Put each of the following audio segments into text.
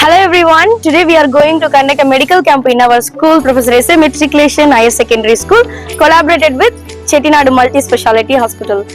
Hello everyone. Today we are going to conduct a medical camp in our school, Professor S.A. Matriculation Higher Secondary School, collaborated with Chettinadu Multi Speciality Hospital.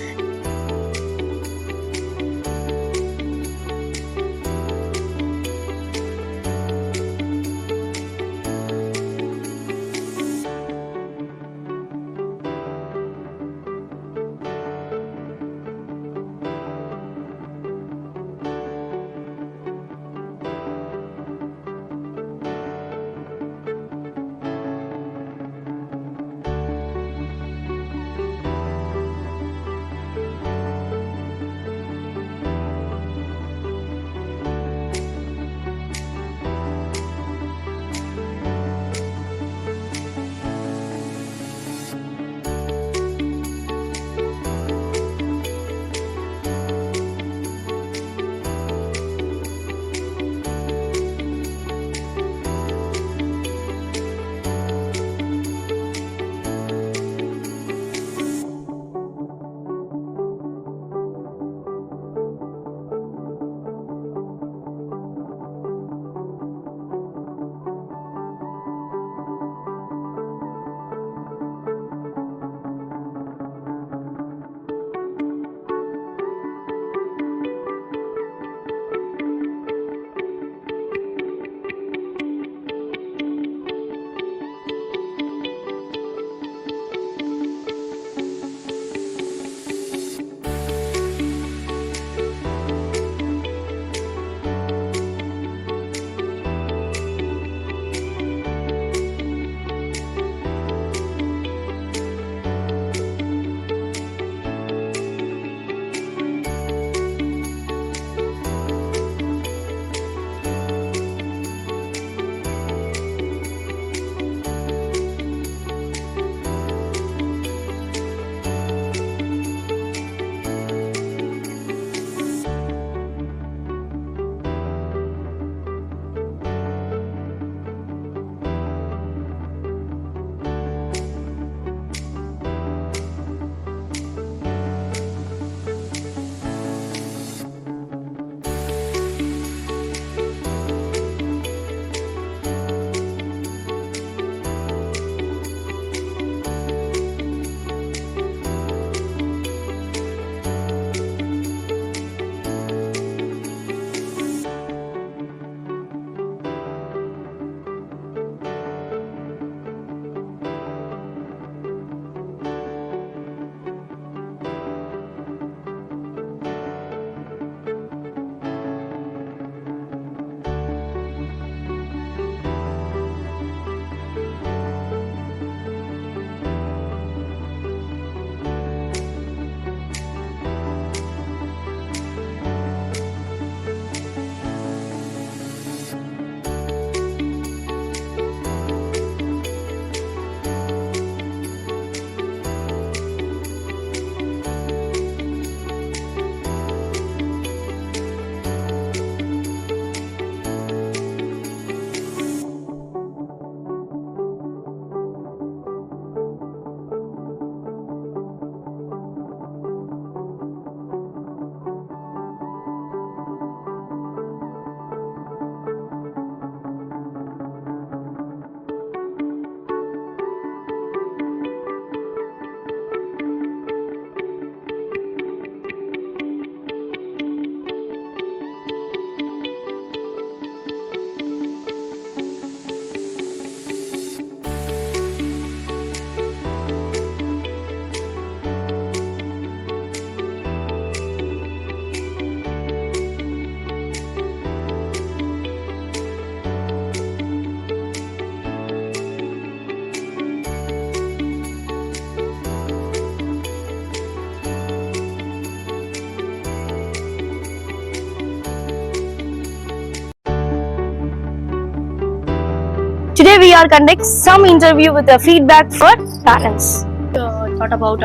Today we are conducting some interview with the feedback for parents. Thought about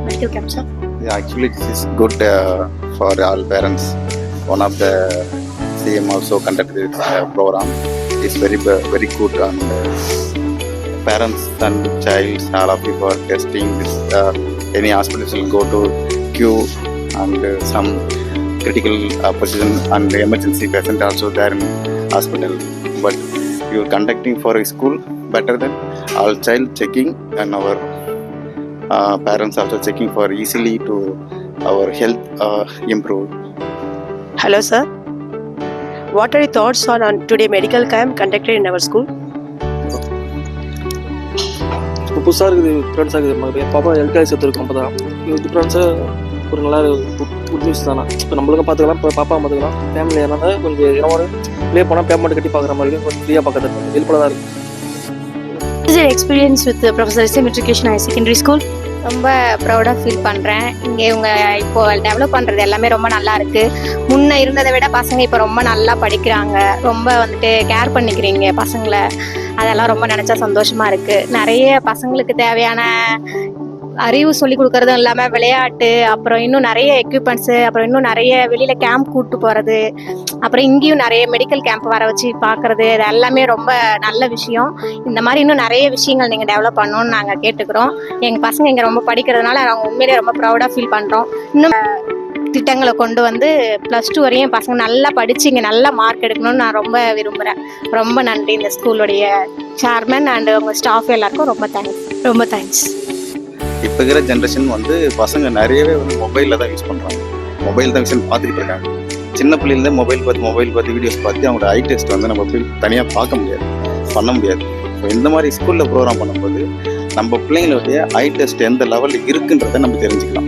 medical camp, sir? Yeah, actually this is good for all parents. One of the CM also conducted this program. It's very good, and parents and child, all of people are testing this. Any hospitals will go to queue, and some critical position and emergency patient also there in hospital. But you are conducting for a school better than all child checking and our parents also checking for easily to our health improve. Hello sir, what are your thoughts on today medical camp conducted in our school? இப்போ புதுசாக இருக்குது, டிஃப்ரெண்ட்ஸாக இருக்குது. என் பாப்பா LKG சேர்த்துருக்கோம். அப்போ தான் இது டிஃப்ரெண்ட்ஸாக ஒரு நல்லா குட் நியூஸ் தானே. இப்போ நம்மளுக்கும் பார்த்துக்கலாம், இப்போ பாப்பா பார்த்துக்கலாம். ஃபேமிலி ஏன்னா கொஞ்சம் ஒரு ப்ளே போனால் பேமெண்ட் கட்டி பார்க்குற மாதிரி இருக்கும், கொஞ்சம் ஃப்ரீயாக பார்க்கறது ஹெல்ப்ஃபுல்லாக தான் இருக்குது. What is your experience with Professor S.A. Matriculation Higher Secondary School? ரொம்ப ப்ரௌடாக ஃபீல் பண்ணுறேன். இங்கே இவங்க இப்போ டெவலப் பண்ணுறது எல்லாமே ரொம்ப நல்லா இருக்குது. முன்ன இருந்ததை விட பசங்க இப்போ ரொம்ப நல்லா படிக்கிறாங்க. ரொம்ப வந்துட்டு கேர் பண்ணிக்கிறீங்க பசங்களை. அதெல்லாம் ரொம்ப நினச்சா சந்தோஷமாக இருக்குது. நிறைய பசங்களுக்கு தேவையான அறிவு சொல்லி கொடுக்கறதும் இல்லாமல் விளையாட்டு, அப்புறம் இன்னும் நிறைய எக்யூப்மெண்ட்ஸு, அப்புறம் இன்னும் நிறைய வெளியில் கேம்ப் கூப்பிட்டு போகிறது, அப்புறம் இங்கேயும் நிறைய மெடிக்கல் கேம்ப் வர வச்சு பார்க்குறது, இது எல்லாமே ரொம்ப நல்ல விஷயம். இந்த மாதிரி இன்னும் நிறைய விஷயங்கள் நீங்கள் டெவலப் பண்ணணும்னு நாங்கள் கேட்டுக்கிறோம். எங்கள் பசங்க இங்கே ரொம்ப படிக்கிறதுனால நாங்கள் உண்மையிலேயே ரொம்ப ப்ரௌடாக ஃபீல் பண்ணுறோம். இன்னும் திட்டங்களை கொண்டு வந்து +2 வரையும் பசங்க நல்லா படித்து இங்கே நல்ல மார்க் எடுக்கணும்னு நான் ரொம்ப விரும்புகிறேன். ரொம்ப நன்றி இந்த ஸ்கூலுடைய சேர்மன் அண்ட் உங்கள் ஸ்டாஃப் எல்லாருக்கும் ரொம்ப தேங்க்ஸ். இப்போ இருக்கிற ஜென்ரேஷன் வந்து பசங்க நிறையவே வந்து மொபைலில் தான் யூஸ் பண்ணுறாங்க. மொபைல் தான் விஷயம் பார்த்துக்கிட்டு இருக்காங்க. சின்ன பிள்ளையிலேருந்து மொபைல் பார்த்து வீடியோஸ் பார்த்து அவங்களோட ஐ டெஸ்ட் வந்து நம்ம போய் தனியாக பார்க்க முடியாது, பண்ண முடியாது. ஸோ இந்த மாதிரி ஸ்கூலில் ப்ரோக்ராம் பண்ணும்போது நம்ம பிள்ளைங்களுடைய ஐ டெஸ்ட் எந்த லெவலில் இருக்குன்றதை நம்ம தெரிஞ்சுக்கலாம்.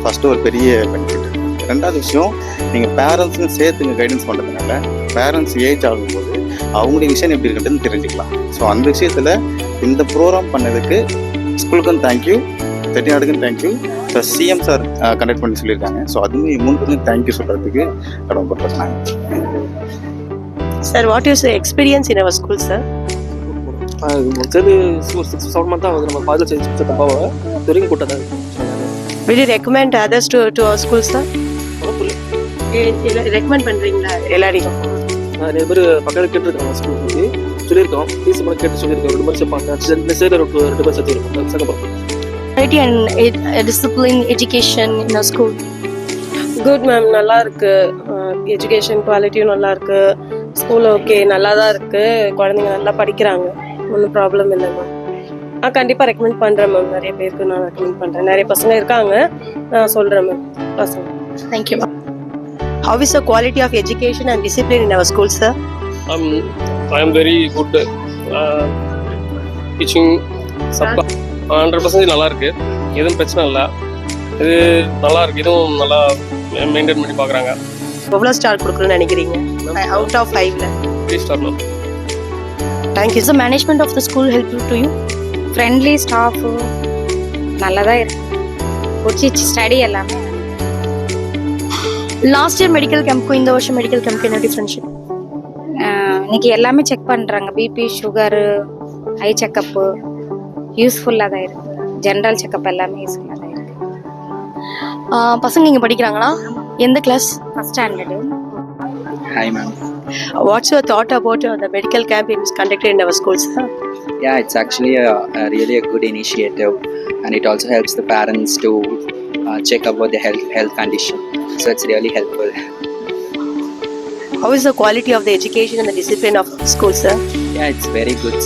ஃபஸ்ட்டு ஒரு பெரிய பெனிஃபிட். ரெண்டாவது விஷயம், நீங்கள் பேரண்ட்ஸும் சேர்த்துங்க கைடன்ஸ் பண்ணுறதுனால பேரண்ட்ஸ் ஏஜ் ஆகும்போது அவங்களுடைய விஷயம் எப்படி இருக்குன்றதுன்னு தெரிஞ்சுக்கலாம். ஸோ அந்த விஷயத்தில் இந்த ப்ரோக்ராம் பண்ணதுக்கு ஸ்கூலுக்கும் தேங்க்யூ, செட்டிநாடுக்கும் thank you, plus CM sir conduct பண்ணி சொல்லியிருக்காங்க. ஸோ அதுவும் 3 பேருக்கும் தேங்க்யூ சொல்கிறதுக்கு கடமைப்பட்டிருக்காங்க. Sir, what is your experience in our school, sir? சரி, 6-7 month தான் நம்ம பாதில் செஞ்சு தப்பாவை இது வரைக்கும் கூட்டதான். Will you recommend others to our school, sir? Recommend பண்ணுறீங்களா எல்லாரையும்? நிறைய பேர் பக்கத்தில் கேட்டுருக்காங்க, ஸ்கூலுக்கு சொல்லியிருக்கோம், ஃபீஸ் மட்டும் கேட்டு சொல்லியிருக்கோம். 2 பேர் சேர்ப்பாங்க, 2 பேர் சேர்த்துருக்கோம். சங்கப்பறம் Quality and discipline education in our school. Good ma'am, நல்லா இருக்கு. எஜுகேஷன் குவாலிட்டியும் நல்லா இருக்கு. ஸ்கூல் ஓகே, நல்லா தான் இருக்கு. குழந்தைங்க நல்லா படிக்கிறாங்க, ஒன்றும் ப்ராப்ளம் இல்லை மேம். கண்டிப்பாக ரெக்கமெண்ட் பண்ணுறேன் மேம். நிறைய பேருக்கு நான் ரெக்கமெண்ட் பண்ணுறேன். நிறைய பசங்க இருக்காங்க, நான் சொல்கிறேன் மேம் பசங்க. Thank you. How is the quality of education and discipline in our school, sir? I am very good. Teaching 100% நல்லா இருக்கு. எதுவும் பிரச்சனை இல்லை. இது நல்லா இருக்கு. இதுவும் நல்லா மெயின்டைன் பண்ணி பார்க்குறாங்க. எவ்வளோ ஸ்டார் கொடுக்குறேன்னு நினைக்கிறீங்க அவுட் ஆஃப் 5ல? 3 star ma'am. Thank you. Is the management of the school helpful to you? Friendly staff நல்லா தான் இருக்கு. பிடிச்சி ஸ்டடி எல்லாமே. லாஸ்ட் இயர் மெடிக்கல் கேம்ப்க்கும் இந்த வருஷம் மெடிக்கல் கேம்ப்க்கு என்ன டிஃப்ரென்ஷியேட்? இன்னைக்கு எல்லாமே செக் பண்ணுறாங்க. பிபி, சுகரு, ஐ செக்கப்பு யூஸ்ஃபுல்லாக தான் இருக்குது. ஜென்ரல் செக்கப் எல்லாமே யூஸ்ஃபுல்லாக தான் இருக்குது. பசங்க இங்கே படிக்கிறாங்களா? எந்த class? First standard. Hi ma'am. What's your thought about the medical camp is conducted in our schools, sir? Yeah, it's actually a really a good initiative, and it also helps the parents to check about the health condition. So it's really helpful. How is the quality of the education and the discipline of schools, sir? Yeah, it's very good.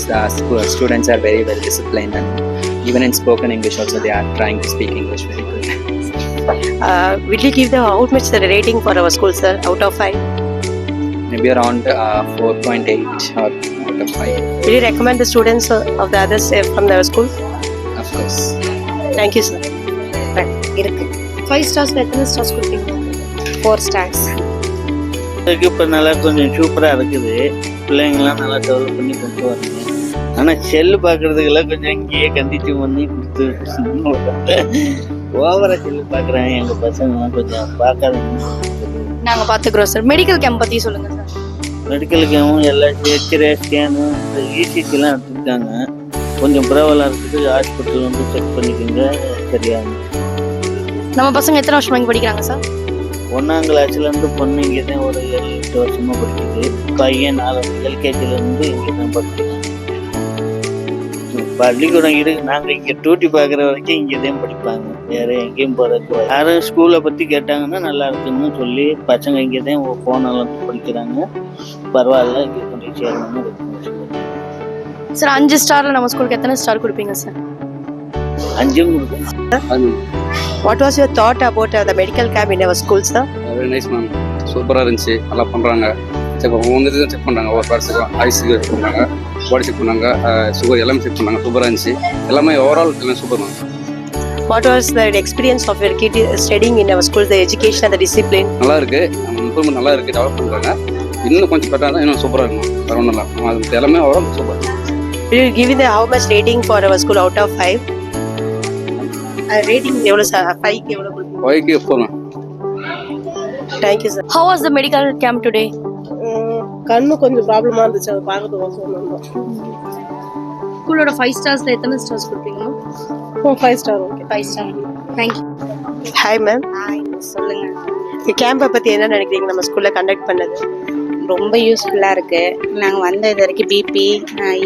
Students are very well disciplined, and even in spoken English also they are trying to speak English very good. Will you give the how much the rating for our school, sir, out of 5? Maybe around 4.8 or out of 5. Will you recommend the students of the others from their school? Of course. Thank you, sir. இருக்கு. 5 ஸ்டார்ஸ்ல எத்தனை stars கொடுப்பீங்க? 4 stars. இப்போ நல்லா கொஞ்சம் சூப்பராக இருக்குது. பிள்ளைங்களாம் நல்லா டெவலப் பண்ணி கொண்டு வரீங்க. ஆனால் செல்லு பார்க்குறதுக்கெல்லாம் கொஞ்சம் இங்கேயே கண்டிச்சு பண்ணி கொடுத்து ஓவராக செல்லு பார்க்குறாங்க. எங்கள் பசங்கள்லாம் கொஞ்சம் பார்க்காதீங்க. நாங்கள் பார்த்துக்குறோம் சார். மெடிக்கல் கேம்ப் பற்றி சொல்லுங்கள் சார். மெடிக்கல் கேமும் எல்லாம் எக்ஸ்ரே, ஸ்கேனு, இந்த இசிஜிலாம் எடுத்துருக்காங்க. கொஞ்சம் பரவாயில்ல இருக்குது. ஹாஸ்பிட்டல் வந்து செக் பண்ணிக்கோங்க, சரியாகும். நம்ம பசங்க எத்தனை வருஷமா இங்கே படிக்கிறாங்க சார்? 1ஆம் கிளாஸ்லேருந்து பொண்ணு இங்கே தான் ஒரு 7-8 வருஷமாக படிக்குது. பையன் 4 LKGலேருந்து இங்கே தான் படிக்கிறாங்க. பள்ளிக்கூடம் இருக்குது. நாங்கள் இங்கே டியூட்டி பார்க்குற வரைக்கும் இங்கே தான் படிப்பாங்க. வேற எங்கேயும் போகிறதுக்கு யாரும் ஸ்கூலை பற்றி கேட்டாங்கன்னா நல்லா இருக்குன்னு சொல்லி பசங்க இங்கே தான் போனாலும் படிக்கிறாங்க. பரவாயில்ல, இங்கே கொஞ்சம் சேரணும்னு இருக்கு. சார் 5 ஸ்டார்ல நம்ம ஸ்கூலுக்கு எத்தனை ஸ்டார் கொடுப்பீங்க சார்? 5 கொடுக்கும். What was your thought about the medical camp in our school, sir? Very nice ma'am, சூப்பராக இருந்துச்சு. நல்லா பண்ணுறாங்க. செக் ஒவ்வொரு இதுவும் செக் பண்ணுறாங்க. ஒவ்வொரு பார்ட்ஸுக்கும் ஐஸுக்கு செக் பண்ணாங்க, பாடி செக் பண்ணாங்க, சுகர் எல்லாமே செக் பண்ணாங்க. சூப்பராக இருந்துச்சு. எல்லாமே ஓவரால் எல்லாம் super ma'am. What was the experience of your kid studying in our school, the education and the discipline? நல்லா இருக்கு, இம்ப்ரூவ்மெண்ட் நல்லா இருக்கு, டெவலப் பண்ணுறாங்க. இன்னும் கொஞ்சம் பெட்டராக தான் இன்னும் சூப்பராக இருக்கும். வேற ஒன்றும் இல்லை, அது எல்லாமே overall super. Will you give the how much rating for our school out of 5? Rating எவ்வளோ சார்? 5க்கு எவ்வளோ கொடுப்பீங்க? 5க்கு போங்க. Thank you, sir. How was the medical camp today? கண்ணு கொஞ்சம் ப்ராப்ளமாக இருந்துச்சு, அதை பார்க்கறதுக்கு வந்தோம். ஸ்கூலோட 5 ஸ்டார்ஸ்ல எத்தனை ஸ்டார்ஸ் கொடுப்பீங்க? 5 star. Okay, 5 star. Thank you. Hi, ma'am. சொல்லுங்க. இந்த கேம்பை பற்றி என்ன நினைக்கிறீங்க நம்ம ஸ்கூலில் கண்டக்ட் பண்ணது? ரொம்ப யூஸ்ஃபுல்லாக இருக்குது. நாங்கள் வந்த இது வரைக்கும் பிபி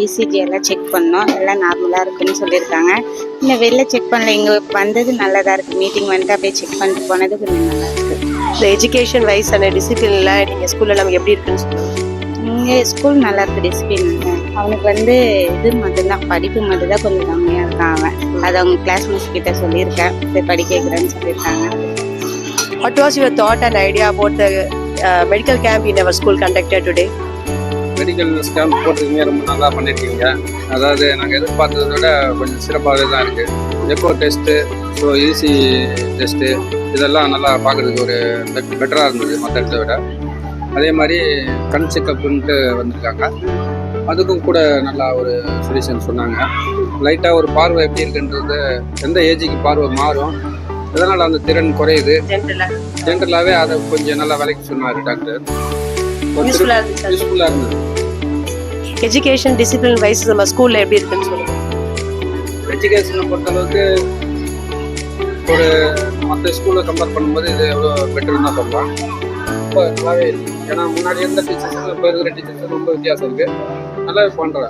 இசிஜி எல்லாம் செக் பண்ணோம், எல்லாம் நார்மலாக இருக்குன்னு சொல்லியிருக்காங்க. இன்னும் வெளில செக் பண்ணல, இங்கே வந்தது நல்லதாக இருக்குது. மீட்டிங் வந்துட்டு அப்படியே செக் பண்ணிட்டு போனது கொஞ்சம் நல்லா இருக்குது. இந்த எஜுகேஷன் வைஸ் அந்த டிசிப்ளினில் நீங்கள் ஸ்கூலில் நமக்கு எப்படி இருக்குன்னு சொல்லுங்கள். இங்கே ஸ்கூல் நல்லா இருக்குது, டிசிப்ளின். அவனுக்கு வந்து இது மட்டும்தான், படிப்பு மட்டும்தான் கொஞ்சம் கம்மியாக இருக்கான் அவன். அது அவங்க கிளாஸ் மிஸ் கிட்ட சொல்லியிருக்கேன், போய் படிக்க வைக்கிறேன்னு சொல்லியிருக்காங்க. What was your thought and idea about the medical camp in our school conducted today? Medical scam போட்டிருக்கீங்க, ரொம்ப நல்லா பண்ணியிருக்கீங்க. அதாவது நாங்கள் எதிர்பார்த்ததை விட கொஞ்சம் சிறப்பாகவே தான் இருக்குது. Echo test, so easy test இதெல்லாம் நல்லா பார்க்குறதுக்கு ஒரு பெட்டராக இருந்தது மற்ற இடத்த விட. அதே மாதிரி கண் செக்கப்புன்ட்டு வந்திருக்காங்க, அதுக்கும் கூட நல்லா ஒரு சொல்யூஷன் சொன்னாங்க. லைட்டாக ஒரு பார்வை எப்படி இருக்குன்றது, எந்த ஏஜுக்கு பார்வை மாறும், இதனால் அந்த திறன் குறையுது. ஜென்ரலாகவே அதை கொஞ்சம் நல்லா விலைக்கு சொன்னார் டாக்டர். யூஸ்ஃபுல்லாக இருந்தது. எஜுகேஷன் டிசிப்ளின் வைஸ் நம்ம ஸ்கூலில் எப்படி இருக்குன்னு சொல்லுங்கள். எஜுகேஷனை பொறுத்தளவுக்கு ஒரு மற்ற ஸ்கூலை கம்பேர் பண்ணும்போது இது எவ்வளோ பெட்டர்னு தான் சொல்லலாம். ரொம்ப நல்லாவே இருக்குது. ஏன்னா முன்னாடி இருந்த டீச்சர்ஸும் இப்போ இருக்கிற டீச்சர்ஸும் ரொம்ப வித்தியாசம் இருக்குது. நல்லாவே பண்ணுறாங்க.